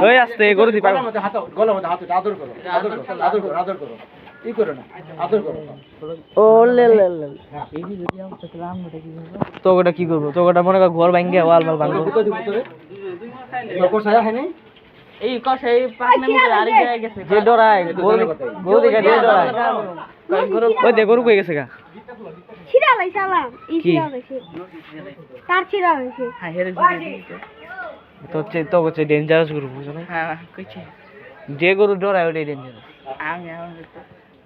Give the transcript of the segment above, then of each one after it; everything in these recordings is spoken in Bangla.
ওই আস্তে গরু দি পাগল গলার মধ্যে হাত আদর করো আদর করো ই করো না আদর করো ও লে লে লে তোগটা কি করব তোগটা মনে কর ঘর ভাঙ্গে ওয়াল মাল ভাঙবো ভিতরে ভিতরে কোন সায়া হয় নাই এই কষাই পাকনা মুখে আরে যায় গেছে যে ডরায় গরু দিকে যে ডরায় ওই দে গরু কই গেছে গা ছিড়া লাইছে আলাম ই ছিড়া লাইছে কার ছিড়া লাইছে হ্যাঁ হেরে দিছে তো হচ্ছে ডেঞ্জারাস গরু বুঝছো না হ্যাঁ কইছে যে গরু ডরায় ওটাই ডেঞ্জারাস আমি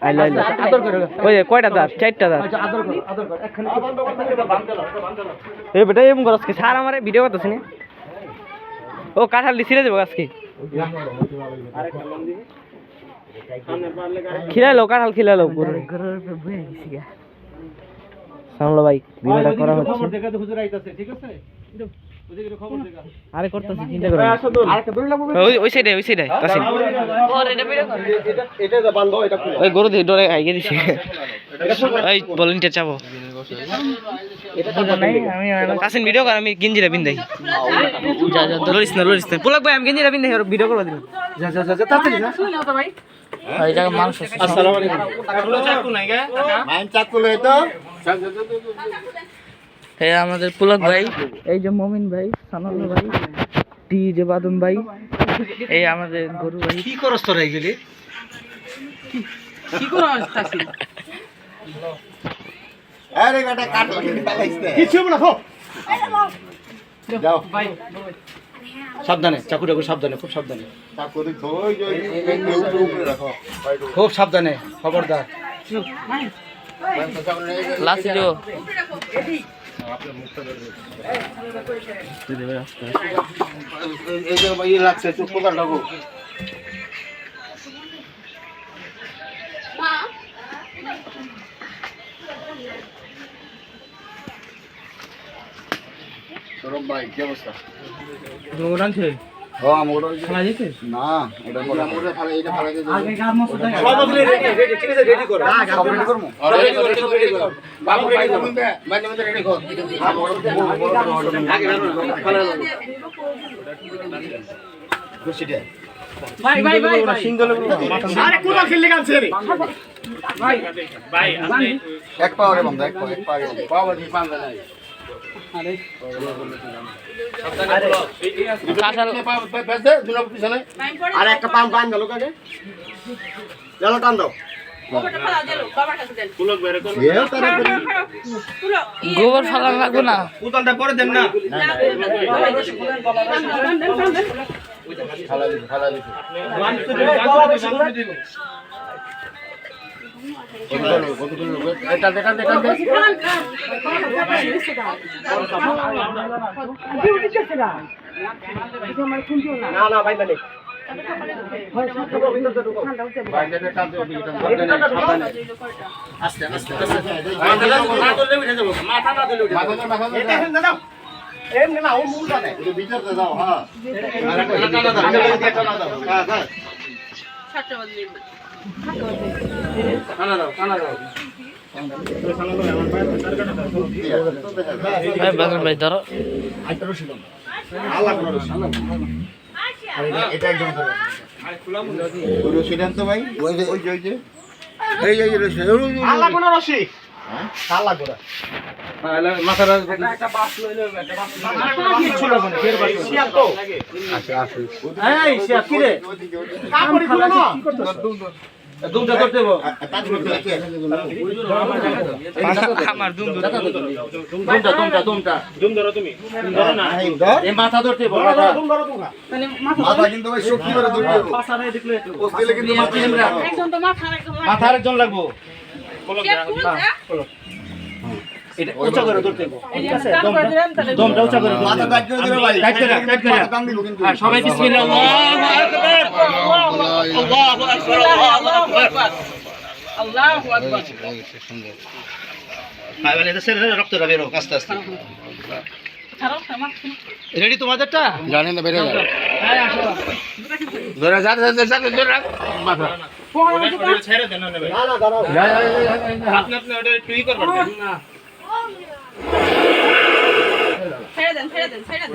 আইলো আইলো আদর করো ওই যে কয়টা দাঁত চারটা দাঁত আচ্ছা আদর করো একখানে বাঁধতে দাও এই বেটা এম করস কি সার আমারে ভিডিও করতেছ নি ও কাঁঠাল দিছিলে দেব আজকে খিলালো কাঁঠাল খিলালো গরুর গরুর উপরে বয়ে গেছি গা সামলো ভাই ভিডিওটা করা হচ্ছে খবর দেখাতে হুজুর আইতাছে ঠিক আছে ওদিকে খবর দেখা আরে করতেছি চিন্তা করো আরেকটা বের লাগবে ওই সাইডে কাছে ওর এটা ভিডিও কর এটা যা বাঁধো এটা ওই গরু দিয়ে ডরে আইগে দিছে এই ভলান্টিয়ার চাবো এটা নাই আমি কাছেন ভিডিও কর আমি গেঞ্জিটা পিন্দাই যা যা লরিস না পুলাক ভাই আমি গেঞ্জিটা পিন্দাই ভিডিও করব দিন যা তাড়াতাড়ি যা এই জায়গা মানুষ আছে আসসালামু আলাইকুম চাকু নাই গা মাইন চাকু লই তো এই আমাদের পুলক ভাই এই যে মমিন ভাই সানাল ভাই টি যে বাদন ভাই এই আমাদের গরু ভাই কি করছ তোরা এগুলি কি করো আসতাছি আরে বেটা কাট লাগাইছে কিছু না খো যাও ভাই সাবধানে চাকুটা সাবধানে খুব সাবধানে চাকু দেখো ওই যে উপরে রাখো খুব সাবধানে খবরদার লাসি দিও এই যে ভাই লাগছে চুপ করে লাগো সরব ভাই কি অবস্থা গরু আনছে ও আমোড় খালা দিতে না এটা আমোড় ফালা এটা ফালা দে আগে গার মত সব রেডি ঠিক আছে রেডি করো সব রেডি করমু রেডি করো বাবু রেডি করুন দে মাঝে মাঝে রেডি কর আগে ফালা খুশি দে ভাই সিঙ্গেল আরে কোন খেললে গান ছেড়ে ভাই এক পাওয়ারে বন্ধ এক পাওয়ারে পাওয়া দি পান্দা নাই আর একটা পাম বান গেল কাকে চলো টান দাও গোবর ফালা লাগবে না পুতলটা পরে দেন না ফালা দিছি ফালা দিছি এটা দেখা না ভাই মানে আস্তে আস্তে মাথা না দিলে এমনি না ও মুলটা নেই ভিতরে যাও হ্যাঁ ভাই ধরো এটা একদম সিদ্ধান্ত ভাই ওই যে ওই যে এই যে রশি আল্লাহ কোন রশি হ্যাঁ আল্লাহ গোরা মাথার একটা বাস লইলো একটা বাস কি ছিল মানে ফের বাস শিয়া তো আচ্ছা আছে এই শিয়া কি রে কাপড়ি খুলে না কি করতেছ দুমটা ধরতে দেব আমার দুম দুম ধরো তুমি ধরো না এই মাথা ধরতে দেব মাথা দুম ধরো তুমি মাথা কিন্তু ভাই শক্তি করে ধরতে দেব পাছা নাই দেখলে ওস দিলে কিন্তু মাথা একজন তো মাথা আরেকজন লাগবো এটা উঁচা করে ধরতে দেব ঠিক আছে দমটা উঁচা করে মাথা টাইট করে দিও ভাই টাইট করে মাথা টান দিব কিন্তু সবাই বিসমিল্লাহ আল্লাহু আকবার আল্লাহু আকবার ভাই মানে এটা সেরে রক্তটা বের হোক আস্তে আস্তে রেডি তোমাদেরটা জানেন না বের হয়ে ধরে যা মাথা ওটা ছেড়ে দেন না ভাই না না দাঁড়াও আপনি ওটা টুই করবেন না ছেড়ে দেন